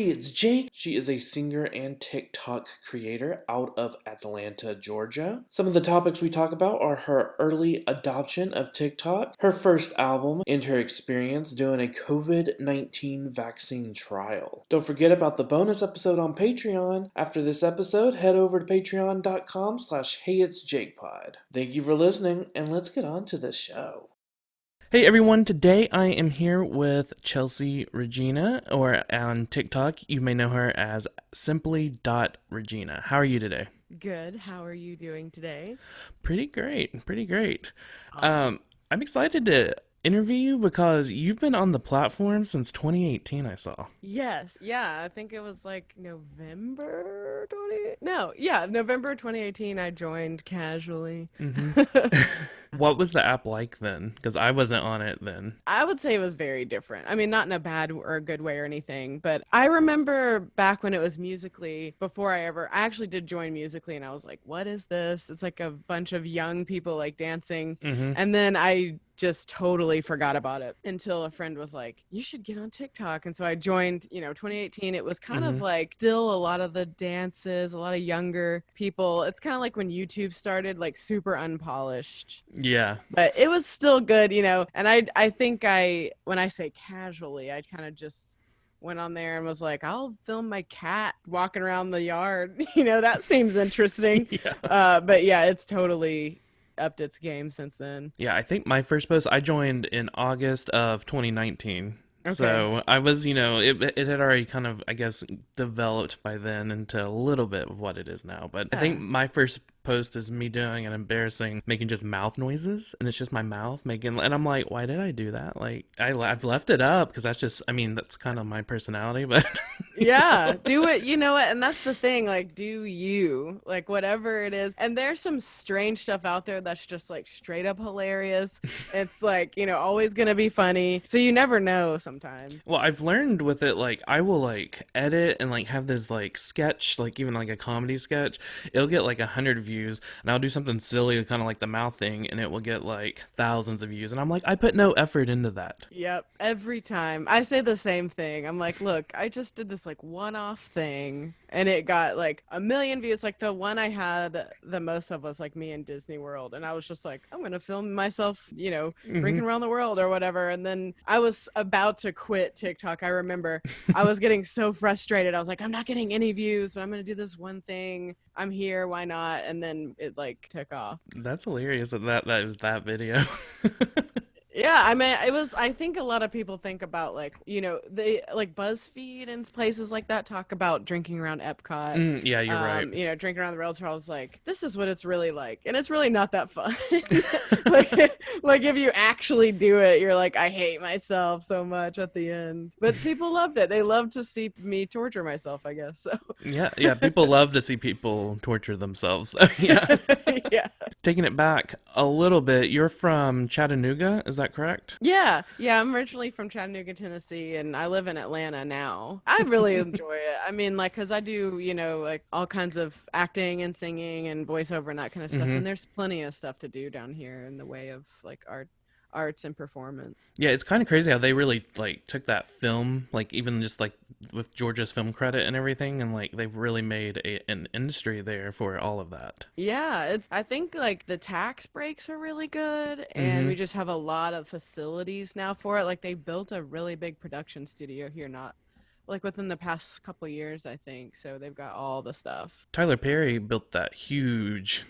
it's Jake. She is a singer and TikTok creator out of Atlanta, Georgia. Some of the topics we talk about are her early adoption of TikTok, her first album, and her experience doing a COVID-19 vaccine trial. Don't forget about the bonus episode on Patreon. After this episode, head over to patreon.com/heyitsjakepod. Thank you for listening, and let's get on to the show. Hey everyone, today I am here with Chelsea Regina, or on TikTok, you may know her as simply.regina. How are you today? Good. How are you doing today? Pretty great, pretty great. Awesome. I'm excited to interview you because you've been on the platform since 2018, I saw. Yes. Yeah, I think it was like November 20. No, yeah, November 2018 I joined casually. hmm What was the app like then? Because I wasn't on it then. I would say it was very different. I mean, not in a bad or a good way or anything, but I remember back when it was Musically, I actually did join Musically and I was like, what is this? It's like a bunch of young people like dancing. hmm And then I just totally forgot about it until a friend was like, you should get on TikTok. And so I joined, 2018. It was kind hmm of like still a lot of the dances, a lot of younger people. It's kind of like when YouTube started, like super unpolished. Yeah. But it was still good, and I think when I say casually, I kind of just went on there and was like, I'll film my cat walking around the yard. That seems interesting. Yeah. But yeah, it's totally upped its game since then. Yeah, I think my first post I joined in August of 2019. Okay. So I was, it had already kind of, I guess, developed by then into a little bit of what it is now. But I think Yeah. my first post is me doing an embarrassing, making just mouth noises, and it's just my mouth making, and I'm like, why did I do that? Like, I've left it up because that's just, I mean, that's kind of my personality, but Yeah, do it. You know what? And that's the thing. Like, do you like whatever it is? And there's some strange stuff out there that's just like straight up hilarious. It's like, always gonna be funny. So you never know sometimes. Well, I've learned with it, like, I will, like, edit and, like, have this, like, sketch, like, even, like, a comedy sketch. It'll get, like, 100 views, and I'll do something silly, kind of like the mouth thing, and it will get, like, thousands of views. And I'm like, I put no effort into that. Yep. Every time I say the same thing. I'm like, look, I just did this like one-off thing and it got like a million views. Like the one I had the most of was like me in Disney World. And I was just like, I'm gonna film myself, hmm drinking around the world or whatever. And then I was about to quit TikTok. I remember I was getting so frustrated. I was like, I'm not getting any views, but I'm gonna do this one thing. I'm here, why not? And then it like took off. That's hilarious that was that video. Yeah, I mean, I think a lot of people think about like, they like BuzzFeed and places like that talk about drinking around Epcot, Yeah, you're right. drinking around the rails. I was like, this is what it's really like. And it's really not that fun. like, like if you actually do it, you're like, I hate myself so much at the end. But people loved it. They loved to see me torture myself, I guess. So, Yeah, people love to see people torture themselves. So, yeah. yeah. Taking it back a little bit, you're from Chattanooga, is that correct? Yeah, yeah, I'm originally from Chattanooga, Tennessee, and I live in Atlanta now. I really enjoy it. I mean, like, because I do, like all kinds of acting and singing and voiceover and that kind of stuff, hmm and there's plenty of stuff to do down here in the way of like arts and performance. Yeah, it's kind of crazy how they really like took that film, like even just like with Georgia's film credit and everything, and like they've really made an industry there for all of that. Yeah, I think like the tax breaks are really good, and hmm we just have a lot of facilities now for it. Like they built a really big production studio here, not like within the past couple years, I think. So they've got all the stuff. Tyler Perry built that huge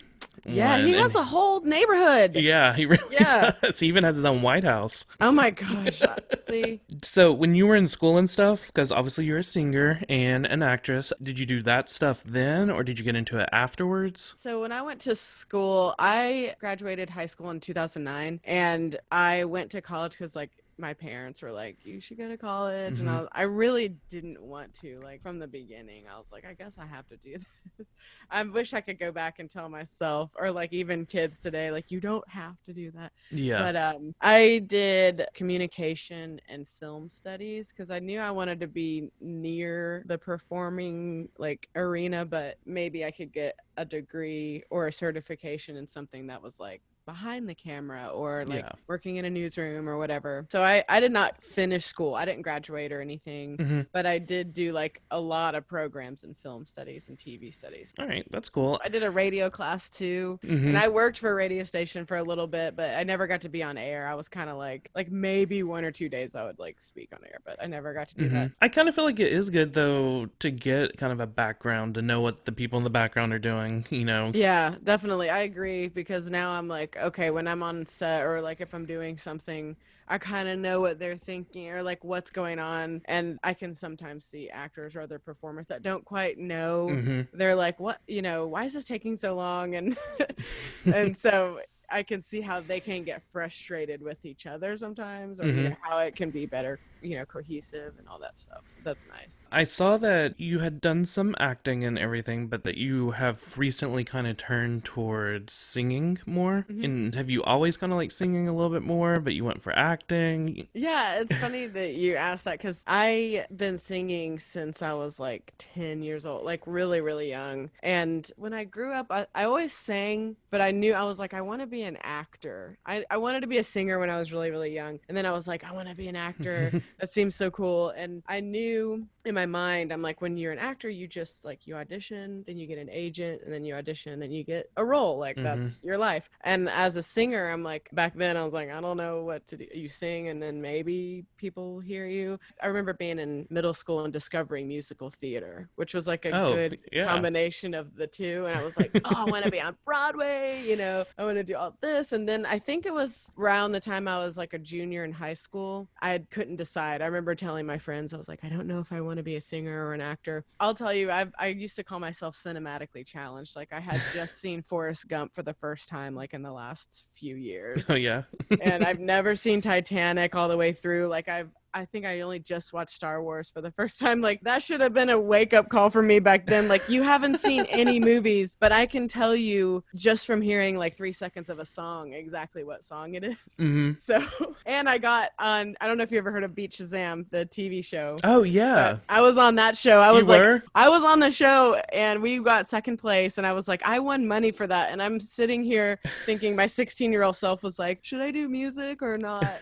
Yeah, one, he has and a whole neighborhood. yeah, he really Yeah. does. He even has his own White House. Oh my gosh. See, So when you were in school and stuff, because obviously you're a singer and an actress, did you do that stuff then, or did you get into it afterwards? so when I went to school, I graduated high school in 2009, and I went to college because like my parents were like, you should go to college. And hmm I really didn't want to, like from the beginning. I was like, I guess I have to do this. I wish I could go back and tell myself, or like even kids today, like, you don't have to do that. Yeah. But I did communication and film studies because I knew I wanted to be near the performing like arena, but maybe I could get a degree or a certification in something that was like behind the camera or like Yeah. working in a newsroom or whatever. So I did not finish school. I didn't graduate or anything, Mm-hmm. but I did do like a lot of programs in film studies and TV studies. All right, that's cool. I did a radio class too, and Mm-hmm. I worked for a radio station for a little bit, but I never got to be on air. I was kind of like maybe 1 or 2 days I would like speak on air, but I never got to do Mm-hmm. that. I kind of feel like it is good though to get kind of a background to know what the people in the background are doing, you know. Yeah, definitely. I agree because now I'm like, okay, when I'm on set or like if I'm doing something, I kind of know what they're thinking or like what's going on. And I can sometimes see actors or other performers that don't quite know. Mm-hmm. They're like, what, why is this taking so long? And and so I can see how they can get frustrated with each other sometimes, or Mm-hmm. how it can be better, cohesive and all that stuff. So that's nice. I saw that you had done some acting and everything, but that you have recently kind of turned towards singing more. Mhm. And have you always kind of like singing a little bit more, but you went for acting? Yeah, it's funny that you asked that because I've been singing since I was like 10 years old, like really, really young. And when I grew up, I always sang, but I knew I was like, I want to be an actor. I wanted to be a singer when I was really, really young. And then I was like, I want to be an actor. That seems so cool. And I knew in my mind, I'm like, when you're an actor, you just like you audition, then you get an agent, and then you audition, and then you get a role. Like that's your life. And as a singer, I'm like, back then I was like, I don't know what to do. You sing, and then maybe people hear you. I remember being in middle school and discovering musical theater, which was like a good combination of the two. And I was like, oh, I want to be on Broadway, I want to do all this. And then I think it was around the time I was like a junior in high school, I couldn't decide. I remember telling my friends, I was like, I don't know if I want to be a singer or an actor. I'll tell you, I used to call myself cinematically challenged. Like I had just seen Forrest Gump for the first time, like in the last few years. Oh, yeah. And I've never seen Titanic all the way through. Like I think I only just watched Star Wars for the first time. Like that should have been a wake-up call for me back then. Like you haven't seen any movies, but I can tell you just from hearing like 3 seconds of a song exactly what song it is. Mm-hmm. So, and I got on, I don't know if you ever heard of Beat Shazam, the TV show. Oh, yeah. I was on that show. I was on the show and we got second place and I was like, I won money for that. And I'm sitting here thinking my 16-year-old self was like, should I do music or not?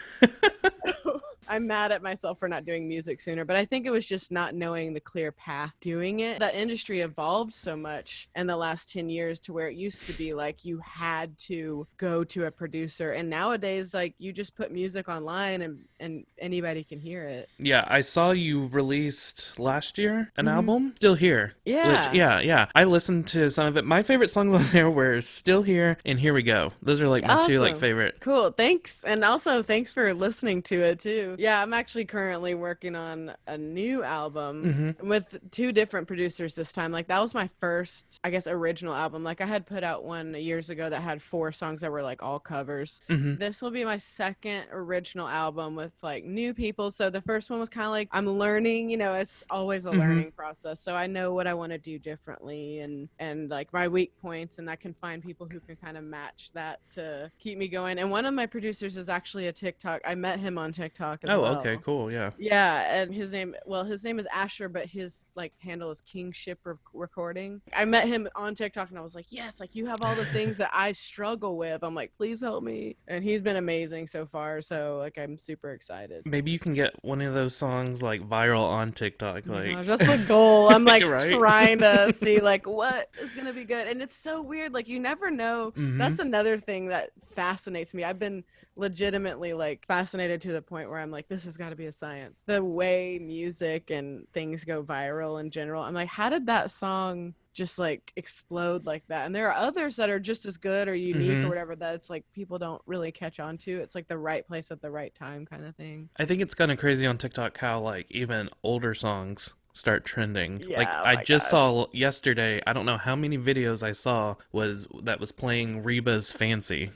I'm mad at myself for not doing music sooner, but I think it was just not knowing the clear path doing it. That industry evolved so much in the last 10 years to where it used to be like you had to go to a producer. And nowadays, like you just put music online and anybody can hear it. Yeah, I saw you released last year an album, Still Here. Yeah. Which, yeah. I listened to some of it. My favorite songs on there were Still Here and Here We Go. Those are like my two like favorite. Cool. Thanks. And also thanks for listening to it too. Yeah, I'm actually currently working on a new album with 2 different producers this time. Like that was my first, I guess, original album. Like I had put out one years ago that had 4 songs that were like all covers. This will be my second original album with like new people. So the first one was kind of like I'm learning, it's always a learning process. So I know what I want to do differently and like my weak points, and I can find people who can kind of match that to keep me going. And one of my producers is actually a TikTok. I met him on TikTok as well. Okay, cool, yeah. Yeah, and his name is Asher, but his like handle is Kingship Recording. I met him on TikTok and I was like, yes, like you have all the things that I struggle with. I'm like, please help me. And he's been amazing so far, so like I'm super excited. Maybe you can get one of those songs like viral on TikTok. Like that's the goal. I'm like right? trying to see like what is gonna be good. And it's so weird, like you never know. That's another thing that fascinates me. I've been legitimately like fascinated to the point where I'm like, this has got to be a science. The way music and things go viral in general, I'm like, how did that song just like explode like that? And there are others that are just as good or unique or whatever that it's like people don't really catch on to. It's like the right place at the right time kind of thing. I think it's kind of crazy on TikTok how like even older songs start trending. Yeah, like I just saw yesterday, I don't know how many videos I saw was playing Reba's Fancy.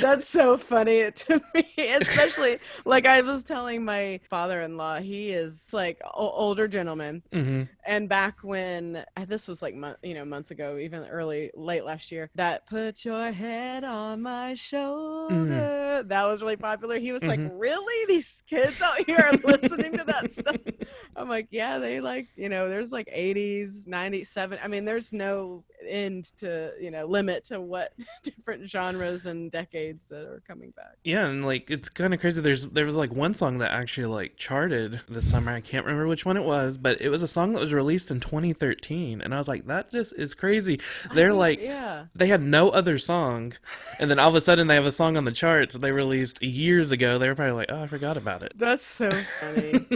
That's so funny to me, especially like I was telling my father-in-law, he is like older gentleman, and back when this was like months ago, even late last year, that put your head on my shoulder, that was really popular. He was like, really, these kids out here are listening to that stuff? I'm like, yeah, they like, there's like 80s 90s 70s, I mean, there's no end to, limit to what different genres and decades that are coming back. Yeah, and like it's kind of crazy. There was like one song that actually like charted this summer. I can't remember which one it was, but it was a song that was released in 2013, and I was like, that just is crazy. They're like, Yeah. they had no other song, and then all of a sudden they have a song on the charts they released years ago. They were probably like, oh, I forgot about it. That's so funny.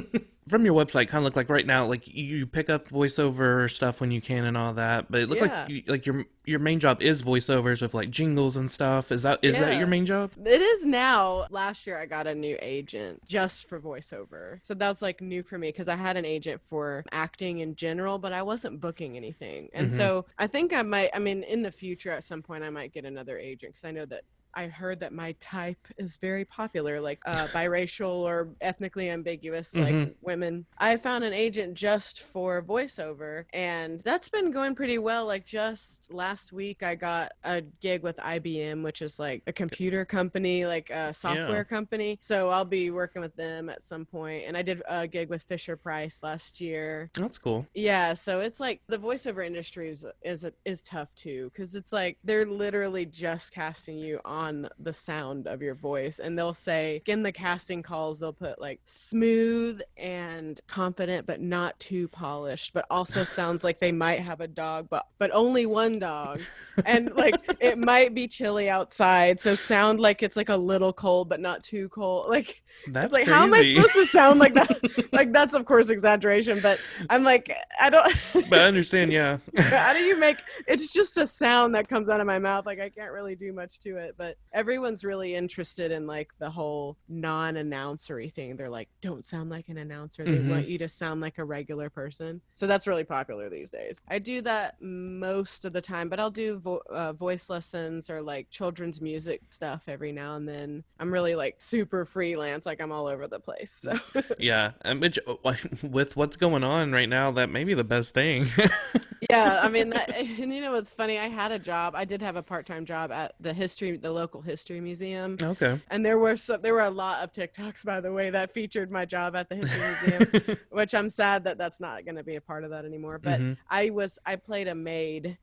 From your website, kind of look like right now, like you pick up voiceover stuff when you can and all that, but it looked Yeah. like like your main job is voiceovers with like jingles and stuff. Is that Yeah. your main job? It is now. Last year I got a new agent just for voiceover. So that was like new for me because I had an agent for acting in general, but I wasn't booking anything. And so I think in the future at some point I might get another agent because I know that I heard that my type is very popular, like biracial or ethnically ambiguous, like women. I found an agent just for voiceover, and that's been going pretty well. Like just last week, I got a gig with IBM, which is like a computer company, like a software company. So I'll be working with them at some point. And I did a gig with Fisher Price last year. That's cool. Yeah, so it's like the voiceover industry is tough too, because it's like they're literally just casting you on the sound of your voice, and they'll say in the casting calls they'll put like smooth and confident but not too polished, but also sounds like they might have a dog, but only one dog, and like it might be chilly outside, so sound like it's like a little cold but not too cold. Like That's like crazy. how am I supposed to sound like that? Like that's of course exaggeration, but I'm like I don't But I understand, yeah. how do you make it's just a sound that comes out of my mouth, like I can't really do much to it. But everyone's really interested in like the whole non-announcery thing. They're like, don't sound like an announcer, they want you to sound like a regular person. So that's really popular these days. I do that most of the time, but I'll do voice lessons or like children's music stuff every now and then. I'm really like super freelance, like I'm all over the place, so Yeah, which with what's going on right now, that may be the best thing. yeah, I mean, and you know what's funny? I had a job. I did have a part-time job at the local history museum. Okay. And there were a lot of TikToks, by the way, that featured my job at the history museum, which I'm sad that that's not going to be a part of that anymore. But I played a maid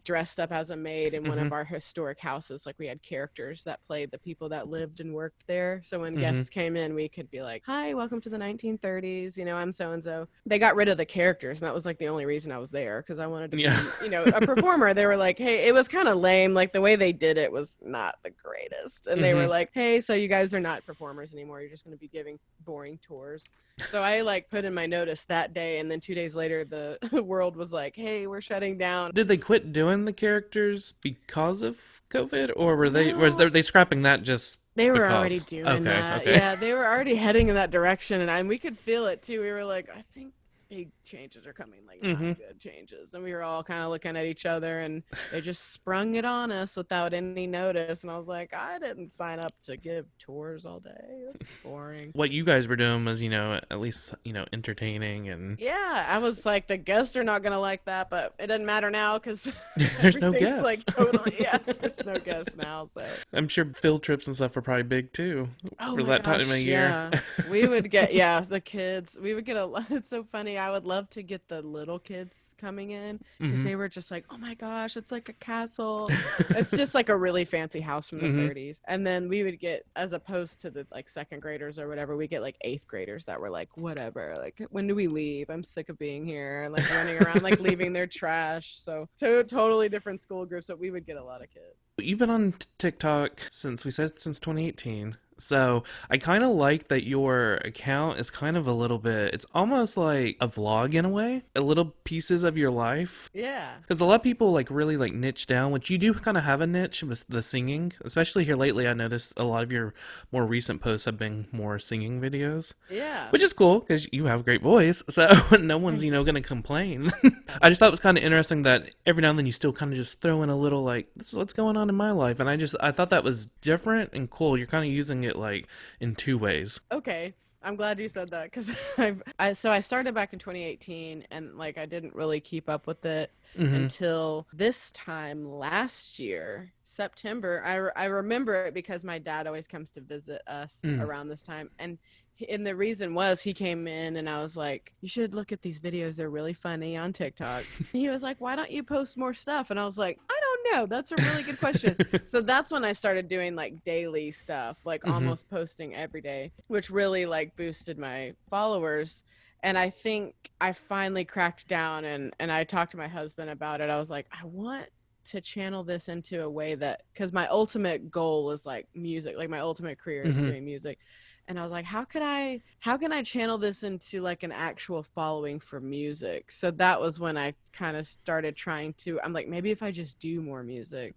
dressed up as a maid in one of our historic houses. Like we had characters that played the people that lived and worked there. So when guests came in, we could be like, "Hi, welcome to the 1930s. I'm so and so." They got rid of the characters, and that was like the only reason I was there, because I wanted to be, a performer. They were like, hey, it was kind of lame. Like the way they did it was not the greatest. And they were like, hey, so you guys are not performers anymore. You're just going to be giving boring tours. So I like put in my notice that day, and then 2 days later, the world was like, hey, we're shutting down. Did they quit doing the characters because of COVID, or were they scrapping that just They were because? already doing that. Okay. Yeah, they were already heading in that direction, and we could feel it too. We were like, I think big changes are coming, like not good changes. And we were all kind of looking at each other, and they just sprung it on us without any notice. And I was like, I didn't sign up to give tours all day. That's boring. What you guys were doing was, at least, entertaining and... Yeah, I was like, the guests are not going to like that, but it doesn't matter now because there's no guests. Like totally, yeah, there's no guests now. So I'm sure field trips and stuff were probably big too for that time of year. Yeah. We would get, the kids, we would get a lot. It's so funny. I would love to get the little kids coming in because they were just like, oh my gosh, it's like a castle. It's just like a really fancy house from the 30s. And then we would get, as opposed to the like second graders or whatever, we get like eighth graders that were like, whatever, like, when do we leave? I'm sick of being here, like running around like leaving their trash. So totally different school groups, but we would get a lot of kids. You've been on TikTok since 2018. So I kind of like that your account is kind of a little bit, it's almost like a vlog in a way, a little pieces of your life. Yeah. Because a lot of people like really like niche down, which you do kind of have a niche with the singing, especially here lately. I noticed a lot of your more recent posts have been more singing videos. Yeah. Which is cool because you have a great voice. So no one's, going to complain. I just thought it was kind of interesting that every now and then you still kind of just throw in a little like, this is what's going on in my life. And I thought that was different and cool. You're kind of using it like in two ways. Okay, I'm glad you said that because I started back in 2018 and like I didn't really keep up with it until this time last year, September. I remember it because my dad always comes to visit us around this time, and and the reason was he came in and I was like, you should look at these videos. They're really funny on TikTok. And he was like, why don't you post more stuff? And I was like, I don't know. That's a really good question. So that's when I started doing like daily stuff, like almost posting every day, which really like boosted my followers. And I think I finally cracked down and I talked to my husband about it. I was like, I want to channel this into a way that, because my ultimate goal is like music, like my ultimate career is doing music. And I was like, how can I channel this into like an actual following for music? So that was when I kind of started trying to, I'm like, maybe if I just do more music,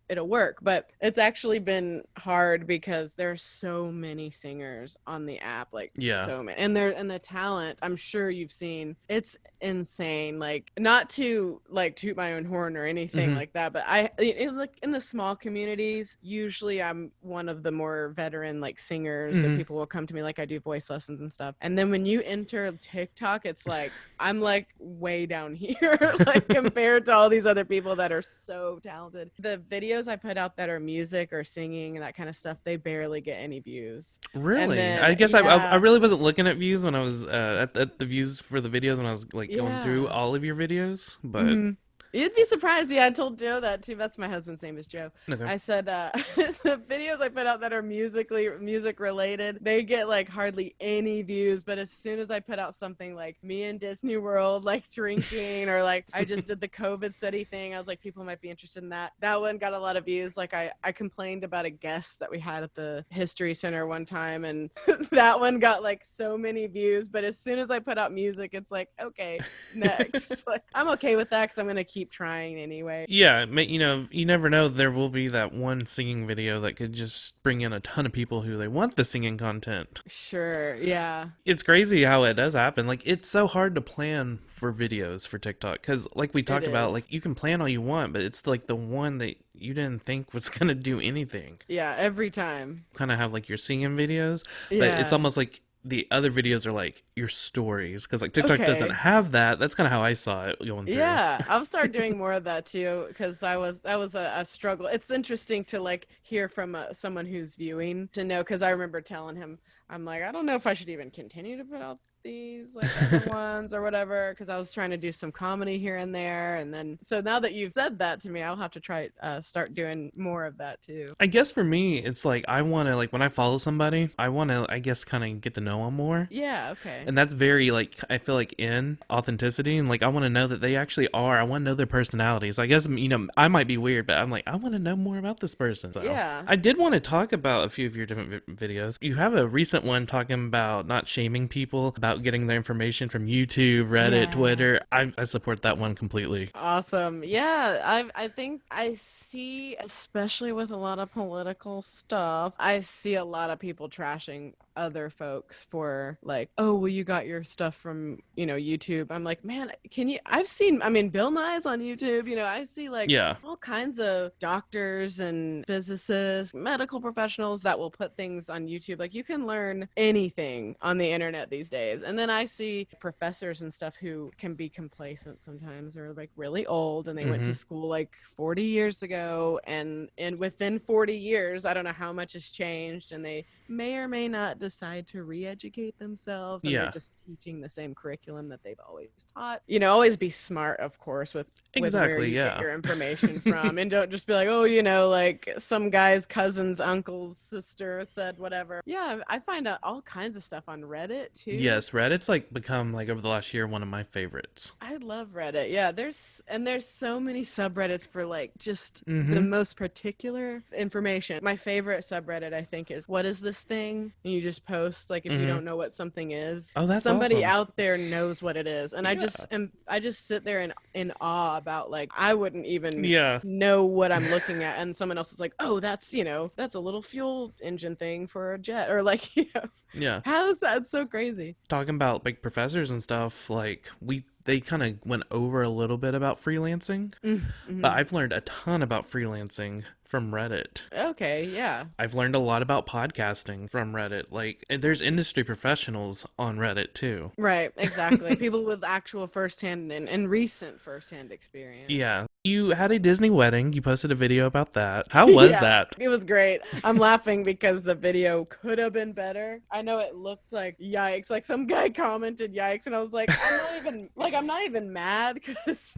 it'll work. But it's actually been hard because there's so many singers on the app, like so many, and the talent, I'm sure you've seen, it's insane. Like, not to like toot my own horn or anything like that, but like in the small communities, usually I'm one of the more veteran like singers, and people will come to me, like I do voice lessons and stuff. And then when you enter TikTok, it's like I'm like way down here like compared to all these other people that are so talented. The videos I put out that are music or singing and that kind of stuff, they barely get any views. Really? Then, I guess I really wasn't looking at views when I was at the views for the videos when I was like going through all of your videos, but you'd be surprised. Yeah, I told Joe that too. That's my husband's name is Joe. Okay. I said the videos I put out that are music related, they get like hardly any views. But as soon as I put out something like me in Disney World, like drinking, or like I just did the COVID study thing, I was like, people might be interested in that. That one got a lot of views. Like I complained about a guest that we had at the History Center one time, and that one got like so many views. But as soon as I put out music, it's like, okay, next. Like, I'm okay with that because I'm gonna keep trying anyway. Yeah, you know, you never know, there will be that one singing video that could just bring in a ton of people who they want the singing content. Sure, yeah. It's crazy how it does happen. Like, it's so hard to plan for videos for TikTok because, like we talked about, like you can plan all you want, but it's like the one that you didn't think was gonna do anything. Yeah, every time. Kind of have like your singing videos, but it's almost like the other videos are like your stories, because like TikTok doesn't have that. That's kind of how I saw it going through. Yeah, I'll start doing more of that too, because that was a struggle. It's interesting to like hear from someone who's viewing, to know, because I remember telling him, I'm like, I don't know if I should even continue to put out these like other ones or whatever, because I was trying to do some comedy here and there. And then so now that you've said that to me, I'll have to try start doing more of that too. I guess for me, it's like I want to, like when I follow somebody, I want to, I guess, kind of get to know them more. Yeah, okay. And that's very like, I feel like in authenticity, and like I want to know that they actually are. I want to know their personalities. I guess, you know, I might be weird, but I'm like, I want to know more about this person. So yeah, I did want to talk about a few of your different videos. You have a recent one talking about not shaming people, about getting their information from YouTube, Reddit, Twitter. I support that one completely. Awesome. Yeah, I think I see, especially with a lot of political stuff, I see a lot of people trashing other folks for like, oh, well, you got your stuff from, you know, YouTube. I'm like, man, I've seen, I mean, Bill Nye's on YouTube, you know, I see like all kinds of doctors and physicists, medical professionals that will put things on YouTube. Like, you can learn anything on the internet these days. And then I see professors and stuff who can be complacent sometimes, or like really old, and they went to school like 40 years ago, and within 40 years, I don't know how much has changed, and they may or may not decide to re-educate themselves, and they're just teaching the same curriculum that they've always taught. You know, always be smart, of course, with where you get your information from, and don't just be like, oh, you know, like some guy's cousin's uncle's sister said whatever. Yeah, I find out all kinds of stuff on Reddit too. Yes, Reddit's like become, like, over the last year, one of my favorites. I love Reddit. Yeah, there's so many subreddits for like just the most particular information. My favorite subreddit, I think, is what is this thing? And you just post like, if you don't know what something is. Oh, that's somebody awesome. out there knows what it is. And I just sit there in awe about, like, I wouldn't even know what I'm looking at, and someone else is like, oh, that's, you know, that's a little fuel engine thing for a jet, or like, you know. Yeah. How's that? It's so crazy. Talking about like professors and stuff, like they kind of went over a little bit about freelancing, but I've learned a ton about freelancing from Reddit. Okay, yeah. I've learned a lot about podcasting from Reddit. Like, there's industry professionals on Reddit too. Right, exactly. People with actual firsthand and recent firsthand experience. Yeah. You had a Disney wedding. You posted a video about that. How was Yeah, that? it was great. I'm laughing because the video could have been better. I know it looked like yikes. Like some guy commented yikes, and I was like, I'm not even mad because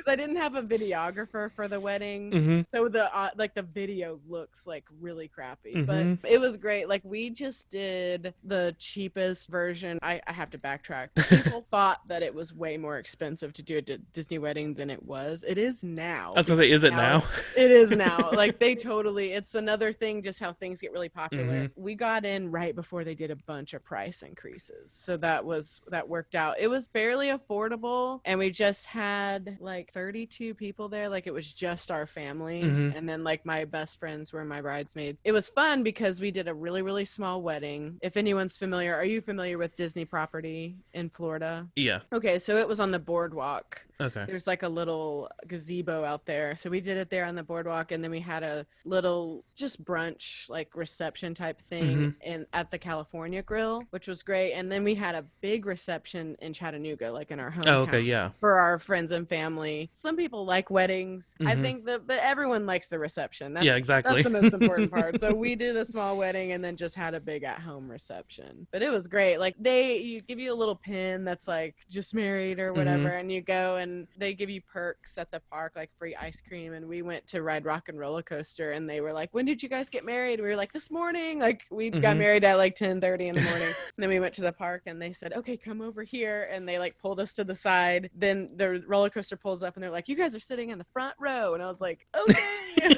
I didn't have a videographer for the wedding. Mm-hmm. So the video looks like really crappy, Mm-hmm. but it was great. Like we just did the cheapest version. I have to backtrack. People thought that it was way more expensive to do a Disney wedding than it was. It is now. I was gonna say, is it now? It is now. Like it's another thing, just how things get really popular. Mm-hmm. We got in right before they did a bunch of price increases. So that worked out. It was fairly affordable, and we just had like 32 people there. Like it was just our family. Mm-hmm. And then like my best friends were my bridesmaids. It was fun because we did a really, really small wedding. If anyone's familiar, are you familiar with Disney property in Florida? Yeah. Okay, so it was on the boardwalk. Okay. There's like a little gazebo out there. So we did it there on the boardwalk, and then we had a little just brunch like reception type thing at the California Grill, which was great. And then we had a big reception in Chattanooga, like in our hometown. Oh, okay, yeah. For our friends and family. Some people like weddings. I think but everyone likes the reception. Yeah, exactly. That's the most important part. So we did a small wedding and then just had a big at-home reception. But it was great. Like you give you a little pin that's like just married or whatever, and you go and they give you perks at the park, like free ice cream. And we went to ride Rock and Roller Coaster, and they were like, "When did you guys get married?" We were like, "This morning." Like we got married at like 10:30 in the morning. And then we went to the park, and they said, "Okay, come over here." And they like pulled us to the side. Then the roller coaster pulls up, and they're like, "You guys are sitting in the front row." And I was like, "Okay."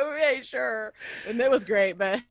Okay, sure. And it was great, but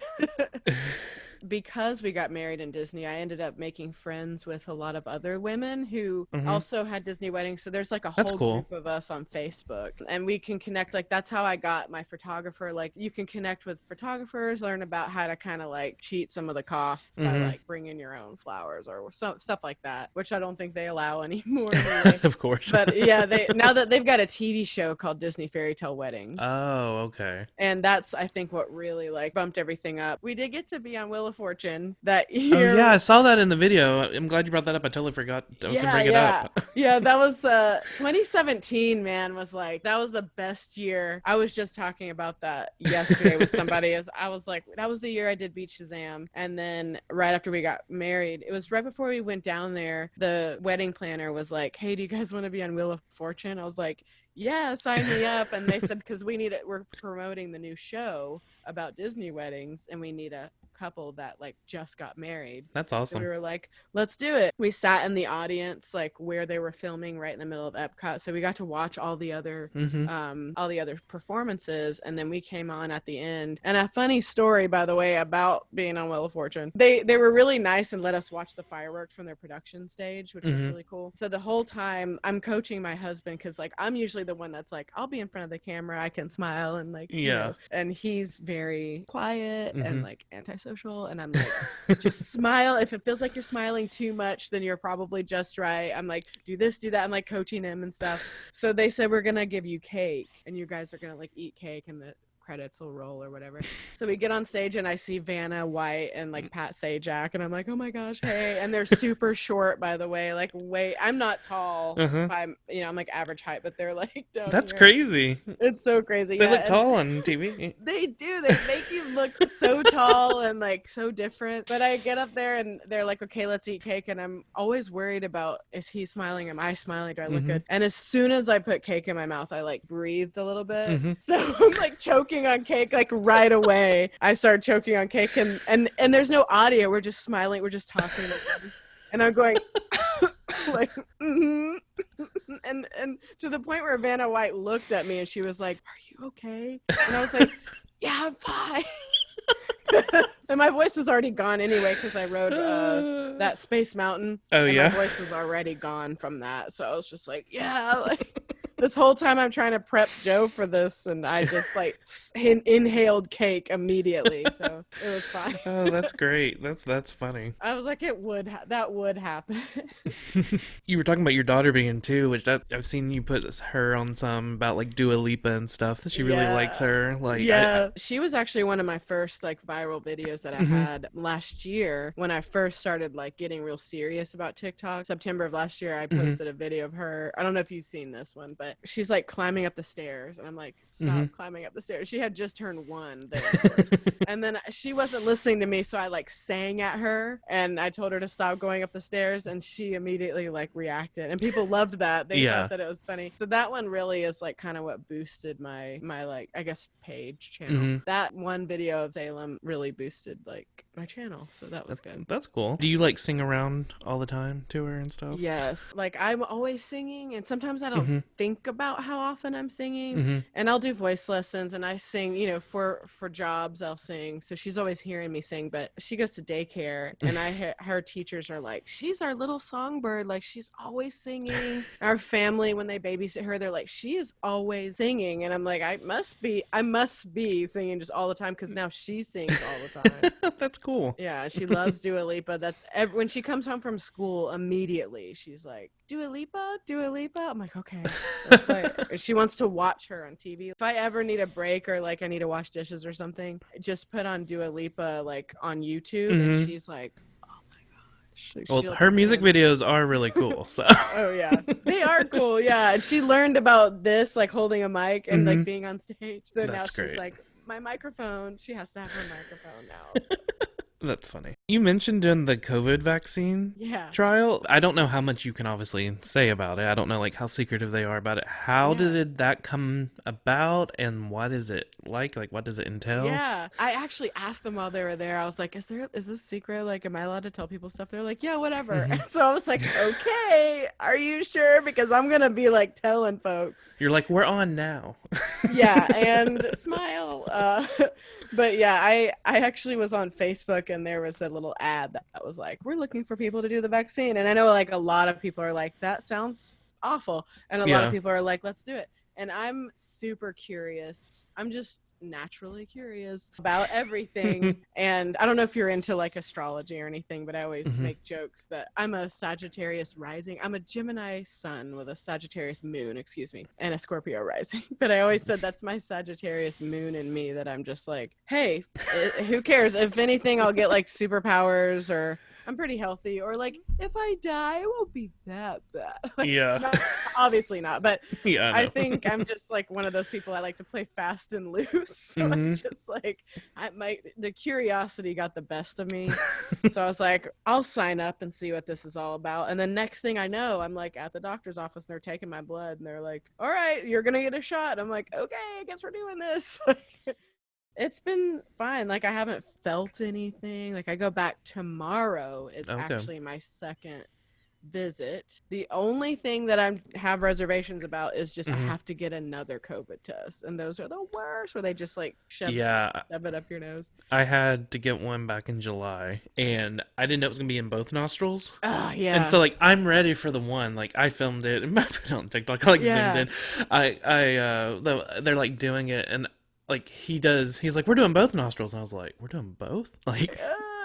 because we got married in Disney, I ended up making friends with a lot of other women who also had Disney weddings. So there's like a whole group of us on Facebook, and we can connect. Like that's how I got my photographer. Like you can connect with photographers, learn about how to kind of like cheat some of the costs by like bringing your own flowers or stuff like that, which I don't think they allow anymore. Anyway. Of course. But yeah, now that they've got a TV show called Disney Fairy Tale Weddings. Oh, okay. And that's, I think, what really like bumped everything up. We did get to be on Wheel of Fortune that year. Oh, yeah, I saw that in the video. I'm glad you brought that up. I totally forgot I was gonna bring it up. Yeah, that was 2017, man, was like, that was the best year. I was just talking about that yesterday with somebody. I was like, that was the year I did Beat Shazam. And then right after we got married, it was right before we went down there, the wedding planner was like, "Hey, do you guys want to be on Wheel of Fortune?" I was like, "Yeah, sign me up." And they said, because we're promoting the new show about Disney weddings, and we need a couple that like just got married. That's awesome. So we were like, let's do it. We sat in the audience, like where they were filming, right in the middle of Epcot. So we got to watch all the other performances, and then we came on at the end. And a funny story, by the way, about being on Wheel of Fortune. They were really nice and let us watch the fireworks from their production stage, which was really cool. So the whole time I'm coaching my husband, because like I'm usually the one that's like, I'll be in front of the camera, I can smile and like, you know, and he's very quiet and like antisocial. And I'm like, just smile. If it feels like you're smiling too much, then you're probably just right. I'm like, do this, do that. I'm like coaching him and stuff. So they said, we're going to give you cake, and you guys are going to like eat cake, and the credits will roll or whatever. So we get on stage, and I see Vanna White and like Pat Sajak, and I'm like, oh my gosh, hey. And they're super short, by the way. Like, wait, I'm not tall. I'm like average height, but they're like down That's here. Crazy. It's so crazy. They look tall on TV. They do. They make you look so tall and like so different. But I get up there, and they're like, okay, let's eat cake. And I'm always worried about, is he smiling? Am I smiling? Do I look good? And as soon as I put cake in my mouth, I like breathed a little bit. So I'm like choking on cake like right away. I started choking on cake, and there's no audio. We're just smiling. We're just talking. And I'm going like, and to the point where Vanna White looked at me, and she was like, "Are you okay?" And I was like, "Yeah, I'm fine." And my voice was already gone anyway, because I rode that Space Mountain. Oh, and yeah. My voice was already gone from that, so I was just like, "Yeah." Like, This whole time I'm trying to prep Joe for this, and I just like inhaled cake immediately, so it was fine. Oh, that's great. That's funny. I was like, that would happen. You were talking about your daughter being 2, which I've seen you put her on some about like Dua Lipa and stuff. That she really likes her. Like, yeah, she was actually one of my first like viral videos that I had last year when I first started like getting real serious about TikTok. September of last year, I posted a video of her. I don't know if you've seen this one, but she's like climbing up the stairs, and I'm like, stop climbing up the stairs. She had just turned 1 there, of course. And then she wasn't listening to me, so I like sang at her, and I told her to stop going up the stairs, and she immediately like reacted, and people loved that. They thought that it was funny. So that one really is like kind of what boosted my like, I guess, page channel. That one video of Salem really boosted like my channel, so that was good. That's cool. Do you like sing around all the time to her and stuff? Yes, like I'm always singing, and sometimes I don't think about how often I'm singing, and I'll do voice lessons, and I sing, you know, for jobs I'll sing, so she's always hearing me sing. But she goes to daycare, and her teachers are like, she's our little songbird, like she's always singing. Our family, when they babysit her, they're like, she is always singing, and I'm like, I must be singing just all the time, because now she sings all the time. That's cool. Yeah, she loves Dua Lipa. When she comes home from school, immediately she's like, Dua Lipa, Dua Lipa. I'm like, okay. She wants to watch her on TV. If I ever need a break or like I need to wash dishes or something, just put on Dua Lipa like on YouTube, and she's like, oh my gosh. Well, her music videos are really cool. So. Oh yeah, they are cool. Yeah, and she learned about this, like holding a mic and like being on stage. So now she's like, my microphone. She has to have her microphone now. So. That's funny. You mentioned in the COVID vaccine trial. I don't know how much you can obviously say about it. I don't know like how secretive they are about it. How did that come about, and what is it like? Like, what does it entail? Yeah, I actually asked them while they were there. I was like, is this secret? Like, am I allowed to tell people stuff? They're like, yeah, whatever. And so I was like, okay, are you sure? Because I'm going to be like telling folks. You're like, we're on now. Yeah, and smile. But yeah, I actually was on Facebook, and there was a little ad that was like, we're looking for people to do the vaccine. And I know like a lot of people are like, that sounds awful. And a lot of people are like, let's do it. And I'm super curious. I'm just naturally curious about everything. And I don't know if you're into like astrology or anything, but I always make jokes that I'm a Sagittarius rising. I'm a Gemini sun with a Sagittarius moon, and a Scorpio rising. But I always said that's my Sagittarius moon in me, that I'm just like, hey, who cares? If anything, I'll get like superpowers, or I'm pretty healthy, or like if I die, it won't be that bad. Like, obviously not, but I think I'm just like one of those people. I like to play fast and loose. So I'm just like, the curiosity got the best of me. So I was like, I'll sign up and see what this is all about. And the next thing I know, I'm like at the doctor's office, and they're taking my blood, and they're like, all right, you're gonna get a shot. I'm like, okay, I guess we're doing this. It's been fine. Like, I haven't felt anything. Like, I go back tomorrow is actually my second visit. The only thing that I have reservations about is just I have to get another COVID test. And those are the worst, where they just, like, shove it up your nose. I had to get one back in July, and I didn't know it was going to be in both nostrils. Oh, yeah. And so, like, I'm ready for the one. Like, I filmed it and I put it on TikTok. I, like, zoomed in. They're, like, doing it, and like he's like, we're doing both nostrils, and I was like, we're doing both? Like,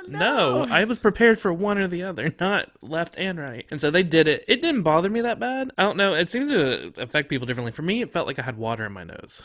no, I was prepared for one or the other, not left and right. And so they did it. It didn't bother me that bad. I don't know. It seems to affect people differently. For me, it felt like I had water in my nose.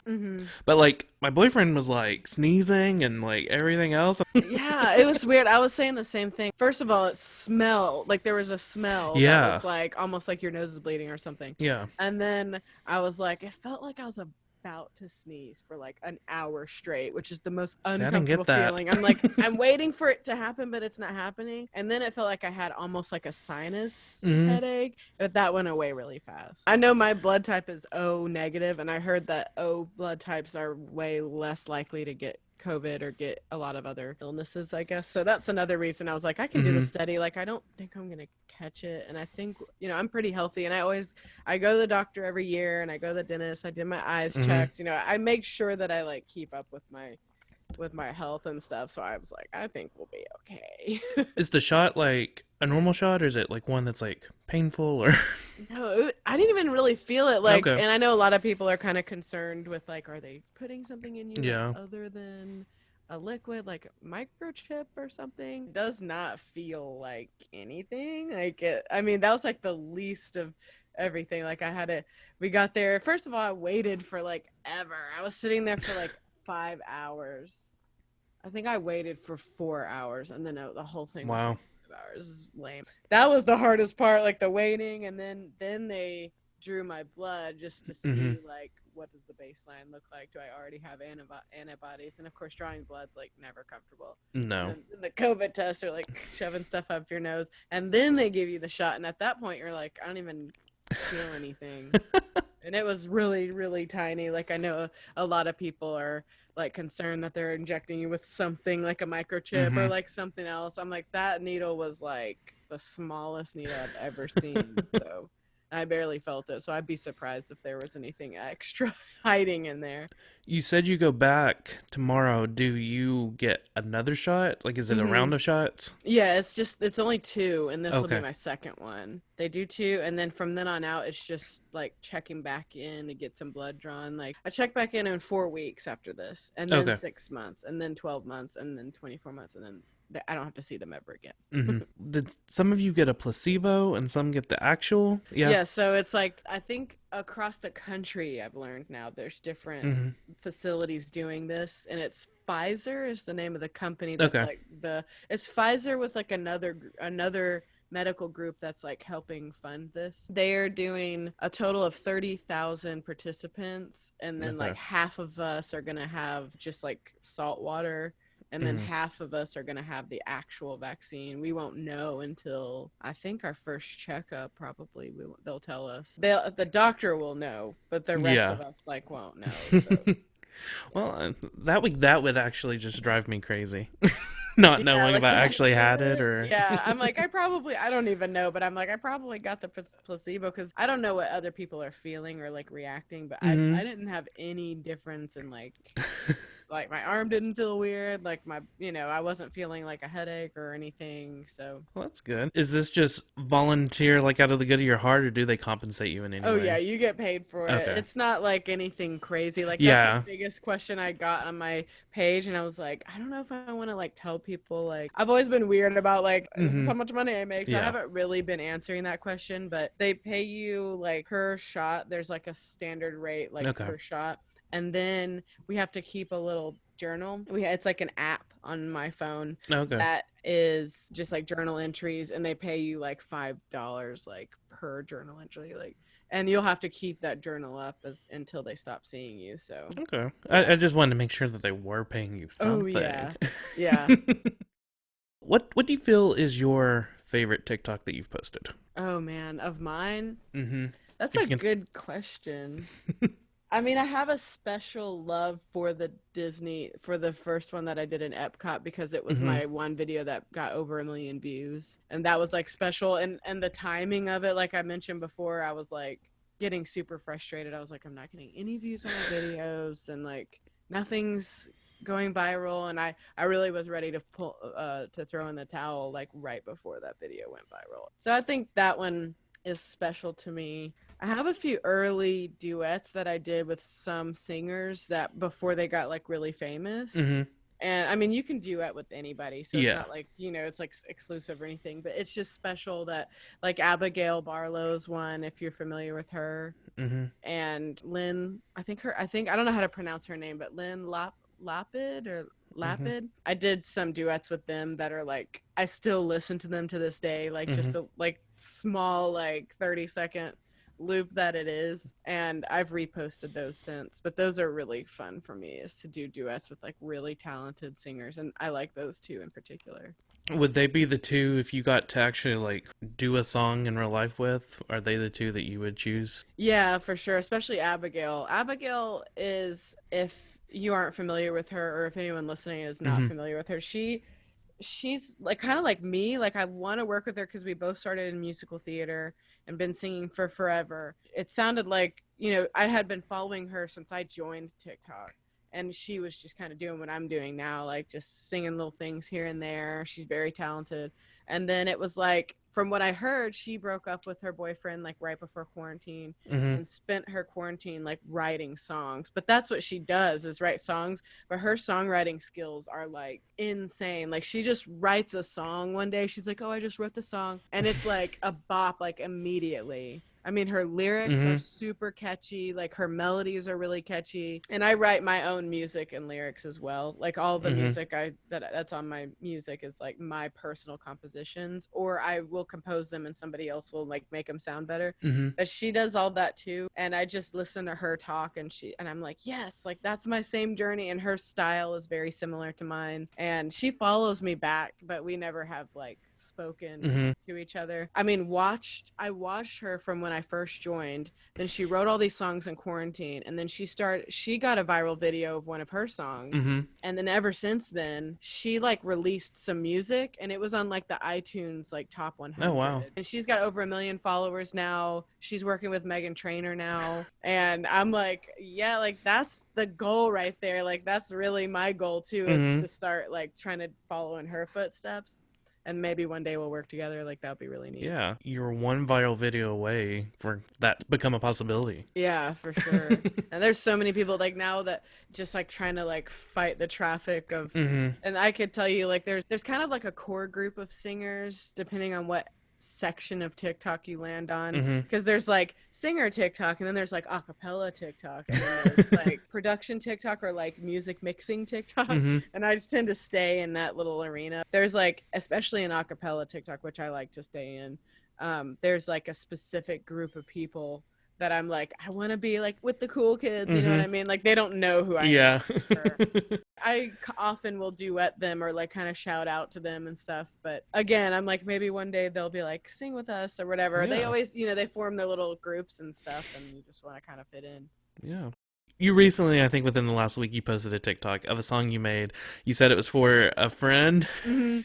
But like my boyfriend was like sneezing and like everything else. Yeah, it was weird. I was saying the same thing. First of all, it smelled like there was a smell that was like almost like your nose is bleeding or something. Yeah. And then I was like, it felt like I was about to sneeze for like an hour straight, which is the most uncomfortable feeling. I'm like, I'm waiting for it to happen, but it's not happening. And then it felt like I had almost like a sinus headache, but that went away really fast. I know my blood type is O negative, and I heard that O blood types are way less likely to get COVID or get a lot of other illnesses, I guess. So that's another reason I was like, I can do the study. Like, I don't think I'm gonna catch it. And I think, you know, I'm pretty healthy, and I go to the doctor every year, and I go to the dentist. I did my eyes checked. You know, I make sure that I like keep up with my health and stuff. So I was like, I think we'll be okay. Is the shot like a normal shot, or is it like one that's like painful or? No, I didn't even really feel it. Like, Okay. and I know a lot of people are kind of concerned with like, are they putting something in you like Yeah. other than a liquid, like a microchip or something? It does not feel like anything. Like it, I mean, that was like the least of everything. Like I had it. We got there. First of all, I waited for like ever. I was sitting there for like 5 hours. I think I waited for 4 hours, and then the whole thing was like Wow. 5 hours. This is lame. That was the hardest part, like the waiting, and then they drew my blood just to Mm-hmm. see like what does the baseline look like? Do I already have antibodies? And of course, drawing blood's like never comfortable. And No. then the COVID tests are like shoving stuff up your nose, and then they give you the shot, and at that point, you're like, I don't even feel anything. And it was really, really tiny. Like I know a lot of people are like concerned that they're injecting you with something like a microchip or Mm-hmm. like something else. I'm like, that needle was like the smallest needle I've ever seen. So I barely felt it. So I'd be surprised if there was anything extra hiding in there. You said you go back tomorrow. Do you get another shot? Like, is it a Hmm. round of shots? Yeah, it's only two, and this will be Okay. my second one. They do two, and then from then on out, it's just like checking back in to get some blood drawn. Like I check back in 4 weeks after this, and then Okay. 6 months, and then 12 months, and then 24 months, and then I don't have to see them ever again. Mm-hmm. Did some of you get a placebo and some get the actual? Yeah. Yeah, so it's like I think across the country, I've learned now there's different Mm-hmm. facilities doing this, and it's Pfizer is the name of the company that's Okay. like it's Pfizer with like another medical group that's like helping fund this. They are doing a total of 30,000 participants, and then Okay. like half of us are gonna have just like salt water, and then Mm-hmm. half of us are going to have the actual vaccine. We won't know until I think our first checkup. Probably they'll tell us. The doctor will know, but the rest Yeah. of us like won't know. So Well, that would actually just drive me crazy. Not yeah, knowing if like I did I actually do had it it? or. Yeah, I'm like I don't even know, but I'm like I probably got the placebo because I don't know what other people are feeling or like reacting, but Mm-hmm. I didn't have any difference in like my arm didn't feel weird, like my I wasn't feeling like a headache or anything. So Well, that's good. Is this just volunteer, like out of the good of your heart, or do they compensate you in any oh yeah, way? you get paid for it. Okay. It's not like anything crazy. Like that's the Yeah. biggest question I got on my page, and I was like, I don't know if I want to like tell people. Like I've always been weird about like this is Mm-hmm. how much money I make, so I Yeah. haven't really been answering that question. But they pay you like per shot. There's like a standard rate like Okay. per shot, and then we have to keep a little journal. It's like an app on my phone Okay. that is just like journal entries, and they pay you like $5 like per journal entry, like, and you'll have to keep that journal up until they stop seeing you. So Okay. I yeah. just wanted to make sure that they were paying you Oh something. yeah. Yeah. What do you feel is your favorite TikTok that you've posted? Oh man, of mine, Mm-hmm. that's If a you can. good question. I mean, I have a special love for the first one that I did in Epcot because it was Mm-hmm. my one video that got over 1 million views. And that was like special. And the timing of it, like I mentioned before, I was like getting super frustrated. I was like, I'm not getting any views on my videos, and like nothing's going viral. And I really was ready to to throw in the towel like right before that video went viral. So I think that one is special to me. I have a few early duets that I did with some singers that before they got like really famous. Mm-hmm. And I mean, you can duet with anybody, so it's Yeah. not like, it's like exclusive or anything, but it's just special that like Abigail Barlow's one, if you're familiar with her, Mm-hmm. and Lynn, I think I don't know how to pronounce her name, but Lynn Lapid or Mm-hmm. Lapid. I did some duets with them that are like I still listen to them to this day, like Mm-hmm. just a like small like 30-second loop that it is, and I've reposted those since. But those are really fun for me, is to do duets with like really talented singers, and I like those two in particular. Would they be the two if you got to actually like do a song in real life with? Are they the two that you would choose? Yeah, for sure, especially Abigail. Abigail is, if you aren't familiar with her, or if anyone listening is not Mm-hmm. familiar with her, she's like kind of like me. Like I want to work with her because we both started in musical theater and been singing for forever. It sounded like, I had been following her since I joined TikTok, and she was just kind of doing what I'm doing now, like just singing little things here and there. She's very talented. And then it was like, from what I heard, she broke up with her boyfriend like right before quarantine and spent her quarantine like writing songs. But that's what she does, is write songs. But her songwriting skills are like insane. Like she just writes a song one day. She's like, oh, I just wrote the song. And it's like a bop like immediately. I mean, her lyrics are super catchy. Like her melodies are really catchy. And I write my own music and lyrics as well. Like all the music that's on my music is like my personal compositions, or I will compose them and somebody else will like make them sound better. But she does all that too. And I just listen to her talk, and I'm like, yes, like that's my same journey. And her style is very similar to mine. And she follows me back, but we never have like spoken to each other. I mean, I watched her from when I first joined. Then she wrote all these songs in quarantine, and then she got a viral video of one of her songs. And then ever since then, she like released some music, and it was on like the iTunes like top 100. Oh wow. And she's got over 1 million followers now. She's working with Meghan Trainor now. And I'm like, yeah, like that's the goal right there. Like that's really my goal too, is to start like trying to follow in her footsteps. And maybe one day we'll work together. Like, that would be really neat. Yeah, you're one viral video away for that to become a possibility. Yeah, for sure. And there's so many people, like, now that just, like, trying to, like, fight the traffic of... And I could tell you, like, there's kind of, like, a core group of singers, depending on what section of TikTok you land on, because there's like singer TikTok, and then there's like acapella TikTok, and then there's like production TikTok, or like music mixing TikTok. And I just tend to stay in that little arena. There's like, especially in acapella TikTok, which I like to stay in, there's like a specific group of people that I'm like, I want to be like with the cool kids, you know what I mean? Like they don't know who I am. I often will duet them or like kind of shout out to them and stuff. But again, I'm like, maybe one day they'll be like, sing with us or whatever. They always, you know, they form their little groups and stuff, and you just want to kind of fit in. Yeah. You recently, I think within the last week, you posted a TikTok of a song you made. You said it was for a friend who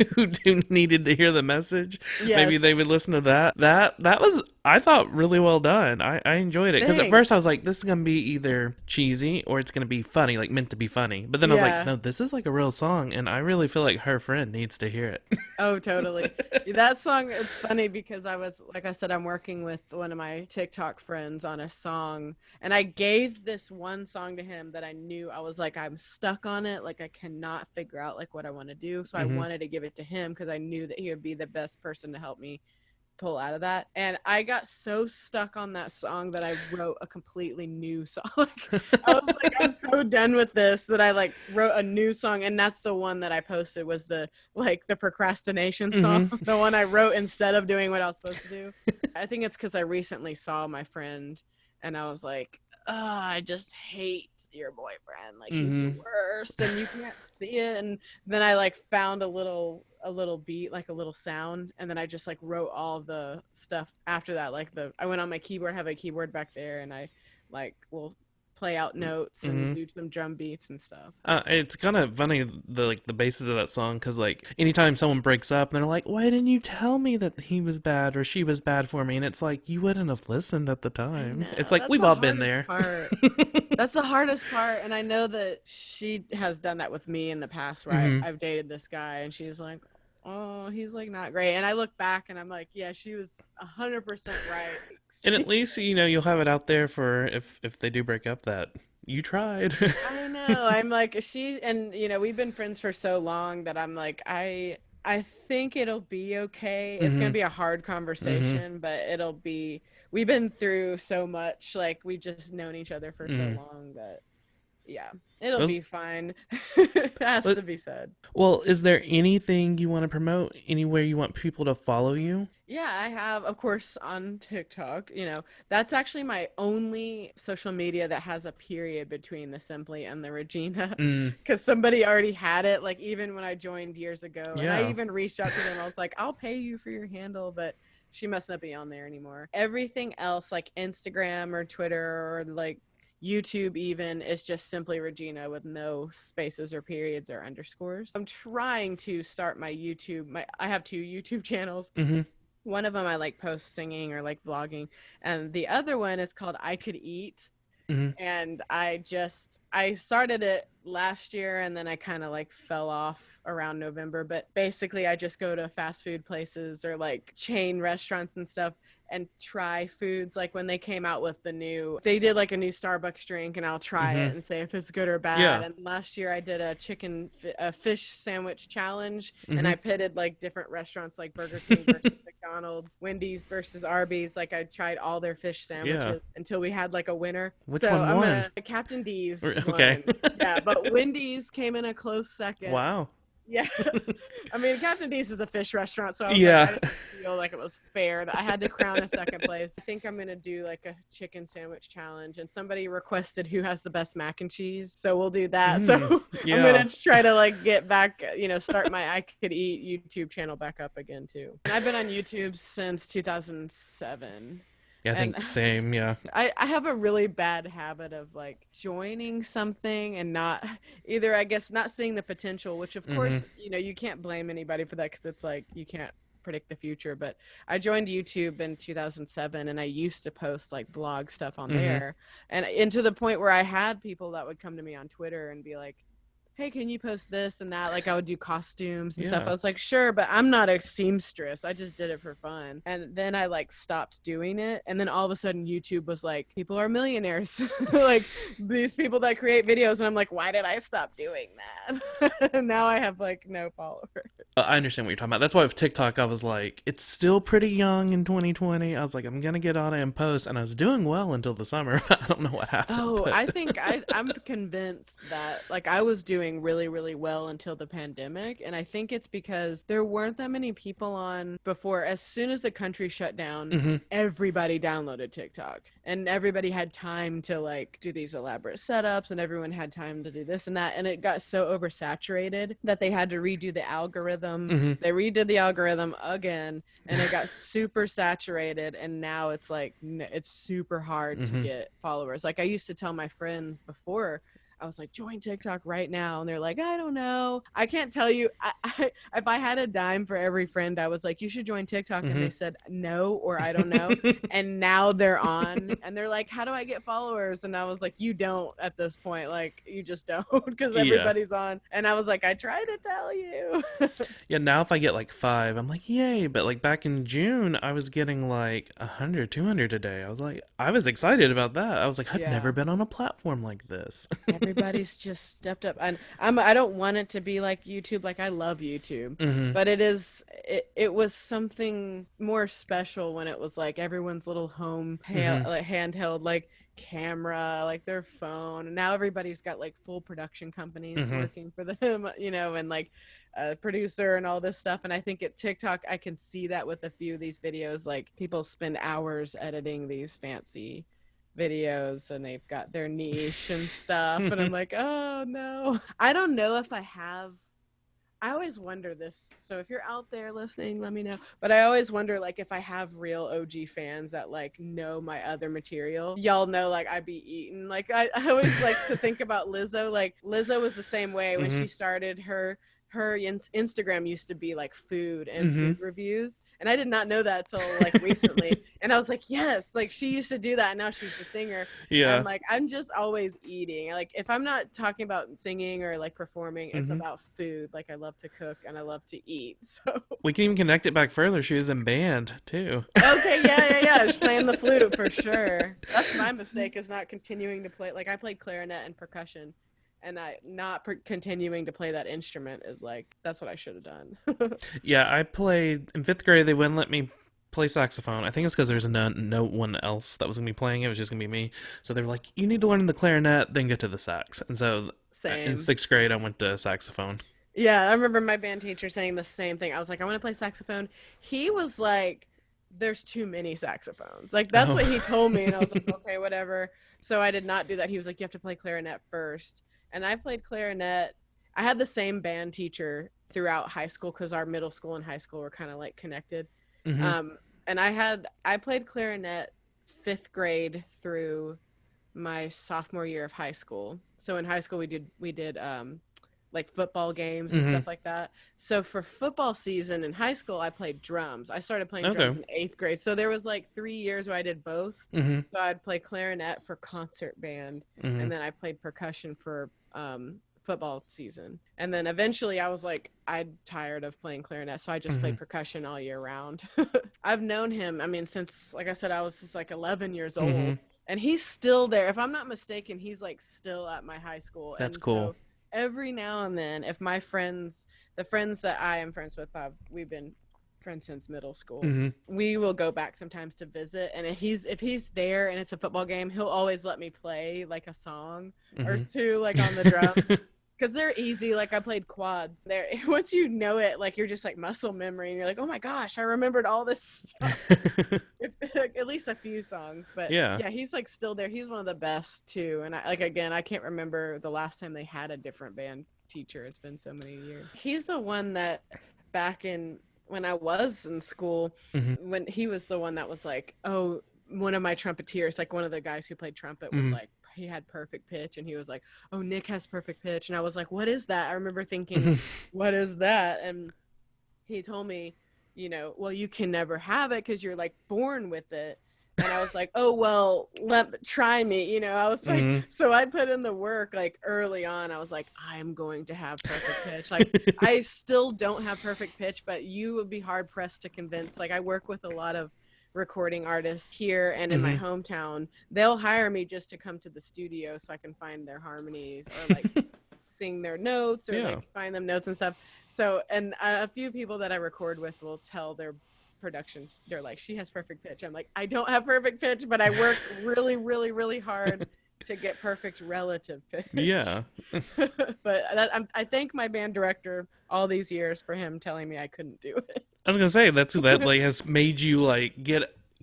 needed to hear the message. Yes. Maybe they would listen to that. That was, I thought, really well done. I enjoyed it. Because at first I was like, this is going to be either cheesy or it's going to be funny, like meant to be funny. But then I was like, no, this is like a real song. And I really feel like her friend needs to hear it. Oh, totally. That song, it's funny because I was, like I said, I'm working with one of my TikTok friends on a song. And I gave this one song to him that I knew, I was like, I'm stuck on it. Like I cannot figure out like what I want to do. So I wanted to give it to him because I knew that he would be the best person to help me pull out of that. And I got so stuck on that song that I wrote a completely new song. I was like, I'm so done with this that I like wrote a new song. And that's the one that I posted, was the procrastination song, the one I wrote instead of doing what I was supposed to do. I think it's because I recently saw my friend and I was like, I just hate your boyfriend. Like he's the worst and you can't see it. And then I like found a little beat, like a little sound, and then I just like wrote all the stuff after that. Like I went on my keyboard, have a keyboard back there, and I like will play out notes and do some drum beats and stuff. It's kind of funny, the basis of that song, because like anytime someone breaks up and they're like, why didn't you tell me that he was bad or she was bad for me? And it's like, you wouldn't have listened at the time. It's like, we've all been there. That's the hardest part. And I know that she has done that with me in the past, where I've dated this guy and she's like, oh, he's like not great. And I look back and I'm like, yeah, she was 100% right. And at least, you know, you'll have it out there for if they do break up that you tried. I know. I'm like, and you know, we've been friends for so long that I'm like, I think it'll be okay. It's going to be a hard conversation, but we've been through so much. Like we've just known each other for so long that yeah, it'll be fine. It has to be said. Well, is there anything you want to promote? Anywhere you want people to follow you? Yeah, I have, of course, on TikTok. You know, that's actually my only social media that has a period between the Simply and the Regina, because somebody already had it. Like even when I joined years ago, and I even reached out to them. I was like, I'll pay you for your handle, but she must not be on there anymore. Everything else, like Instagram or Twitter or like YouTube even, is just Simply Regina with no spaces or periods or underscores. I'm trying to start my YouTube. I have 2 YouTube channels. One of them I like post singing or like vlogging, and the other one is called I Could Eat. And I I started it last year and then I kind of like fell off around November, but basically I just go to fast food places or like chain restaurants and stuff and try foods. Like when they came out with they did like a new Starbucks drink, and I'll try it and say if it's good or bad. Yeah. And last year I did a fish sandwich challenge, and Mm-hmm. I pitted like different restaurants like Burger King versus McDonald's, Wendy's versus Arby's. Like I tried all their fish sandwiches until we had like a winner. Which So one I'm won? gonna Captain D's Okay. won. Yeah, but Wendy's came in a close second. Wow. Yeah. I mean, Captain D's is a fish restaurant, so I was Yeah. like, I didn't feel like it was fair that I had to crown a second place. I think I'm going to do like a chicken sandwich challenge, and somebody requested who has the best mac and cheese, so we'll do that. So Yeah. I'm going to try to like get back, start my I Could Eat YouTube channel back up again too. And I've been on YouTube since 2007. Yeah, I think same, yeah. I have a really bad habit of like joining something and not either, I guess, not seeing the potential, which of course, you can't blame anybody for that because it's like you can't predict the future. But I joined YouTube in 2007 and I used to post like blog stuff on there, and to the point where I had people that would come to me on Twitter and be like, hey, can you post this and that? Like I would do costumes and stuff. I was like, sure, but I'm not a seamstress. I just did it for fun. And then I like stopped doing it. And then all of a sudden YouTube was like, people are millionaires. Like these people that create videos. And I'm like, why did I stop doing that? And now I have like no followers. I understand what you're talking about. That's why with TikTok, I was like, it's still pretty young in 2020. I was like, I'm going to get on it and post. And I was doing well until the summer. I don't know what happened. Oh, I think I'm convinced that like I was doing really, really well until the pandemic. And I think it's because there weren't that many people on before. As soon as the country shut down, everybody downloaded TikTok. And everybody had time to like do these elaborate setups, and everyone had time to do this and that. And it got so oversaturated that they had to redo the algorithm. They redid the algorithm again, and it got super saturated. And now it's like, it's super hard to get followers. Like I used to tell my friends before, I was like, join TikTok right now. And they're like, I don't know. I can't tell you. If I had a dime for every friend, I was like, you should join TikTok. And they said no, or I don't know. And now they're on and they're like, how do I get followers? And I was like, you don't at this point. Like, you just don't, because everybody's on. And I was like, I tried to tell you. Yeah, now if I get like 5, I'm like, yay. But like back in June, I was getting like 100, 200 a day. I was excited about that. I was like, I've never been on a platform like this. Everybody's just stepped up, and I don't want it to be like YouTube. Like I love YouTube, but it was something more special when it was like everyone's little home like handheld like camera, like their phone. And now everybody's got like full production companies working for them, and like a producer and all this stuff. And I think at TikTok, I can see that with a few of these videos, like people spend hours editing these fancy videos and they've got their niche and stuff. And I'm like, oh no. I don't know if I always wonder this. So if you're out there listening, let me know. But I always wonder like if I have real OG fans that like know my other material. Y'all know like I be eating. Like I always like to think about Lizzo. Like Lizzo was the same way when she started her Instagram used to be like food and food reviews, and I did not know that till like recently. And I was like, yes, like she used to do that, and now she's the singer. And I'm like, I'm just always eating. Like if I'm not talking about singing or like performing, it's about food. Like I love to cook and I love to eat. So we can even connect it back further. She was in band too. Okay, yeah. She's playing the flute for sure. That's my mistake, is not continuing to play. Like I played clarinet and percussion. And continuing to play that instrument is like, that's what I should have done. Yeah, I played in 5th grade. They wouldn't let me play saxophone. I think it's because there's no one else that was gonna be playing. It was just gonna be me. So they were like, you need to learn the clarinet, then get to the sax. And so in 6th grade, I went to saxophone. Yeah, I remember my band teacher saying the same thing. I was like, I want to play saxophone. He was like, there's too many saxophones. Like that's what he told me, and I was like, okay, whatever. So I did not do that. He was like, you have to play clarinet first. And I played clarinet. I had the same band teacher throughout high school because our middle school and high school were kind of like connected. And I played clarinet 5th grade through my sophomore year of high school. So in high school we did like football games and stuff like that. So for football season in high school, I played drums. I started playing drums in 8th grade. So there was like 3 years where I did both. So I'd play clarinet for concert band, and then I played percussion for football season. And then eventually I was like, I'm tired of playing clarinet, so I just played percussion all year round. I've known him, I mean, since, like I said, I was just like 11 years old, and he's still there. If I'm not mistaken, he's like still at my high school. That's and cool. So every now and then, if my friends, the friends that I am friends with, we've been friends since middle school, we will go back sometimes to visit, and if he's there and it's a football game, he'll always let me play like a song or two, like on the drums. Because they're easy. Like I played quads. There, once you know it, like you're just like muscle memory, and you're like, oh my gosh, I remembered all this stuff. At least a few songs, but yeah, he's like still there. He's one of the best too. And I can't remember the last time they had a different band teacher. It's been so many years. He's the one that back in when I was in school, when he was the one that was like, oh, one of my trumpeters, like one of the guys who played trumpet was like, he had perfect pitch, and he was like, oh, Nick has perfect pitch. And I was like, what is that? I remember thinking, what is that? And he told me, well, you can never have it because you're like born with it. And I was like, oh, well, try me. I was like, so I put in the work like early on. I was like, I'm going to have perfect pitch. Like I still don't have perfect pitch, but you would be hard pressed to convince. Like I work with a lot of recording artists here and in my hometown. They'll hire me just to come to the studio so I can find their harmonies or like sing their notes or like find them notes and stuff. So, and a few people that I record with will tell their production, they're like, she has perfect pitch. I'm like, I don't have perfect pitch, but I work really, really, really hard to get perfect relative pitch. Yeah. But I thank my band director all these years for him telling me I couldn't do it. I was gonna say that like has made you like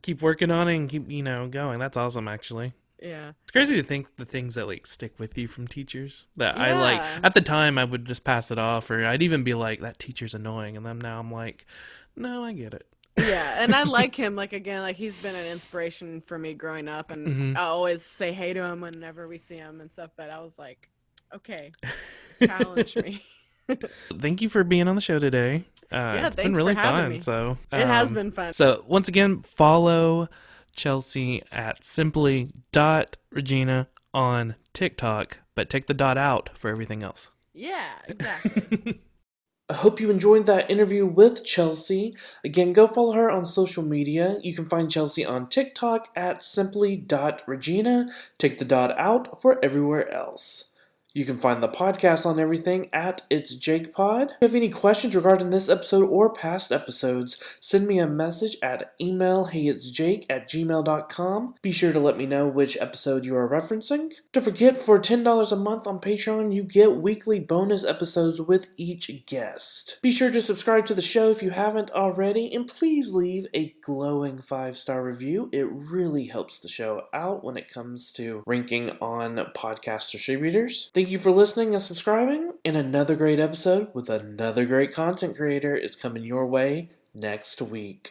keep working on it and keep going. That's awesome, actually. Yeah, it's crazy to think the things that like stick with you from teachers that I like. At the time, I would just pass it off, or I'd even be like, "That teacher's annoying," and then now I'm like, "No, I get it." Yeah, and I like him. Like again, like he's been an inspiration for me growing up, and I always say hey to him whenever we see him and stuff. But I was like, okay, challenge me. Thank you for being on the show today. It's been really fun. Me. So it has been fun. So once again, follow Chelsea at simply.regina on TikTok, but take the dot out for everything else. Yeah, exactly. I hope you enjoyed that interview with Chelsea. Again, go follow her on social media. You can find Chelsea on TikTok at simply.regina. Take the dot out for everywhere else. You can find the podcast on everything at It's Jake Pod. If you have any questions regarding this episode or past episodes, send me a message at email heyitsjake@gmail.com. Be sure to let me know which episode you are referencing. Don't forget, for $10 a month on Patreon, you get weekly bonus episodes with each guest. Be sure to subscribe to the show if you haven't already, and please leave a glowing 5-star review. It really helps the show out when it comes to ranking on podcast distributors. Thank you for listening and subscribing, and another great episode with another great content creator is coming your way next week.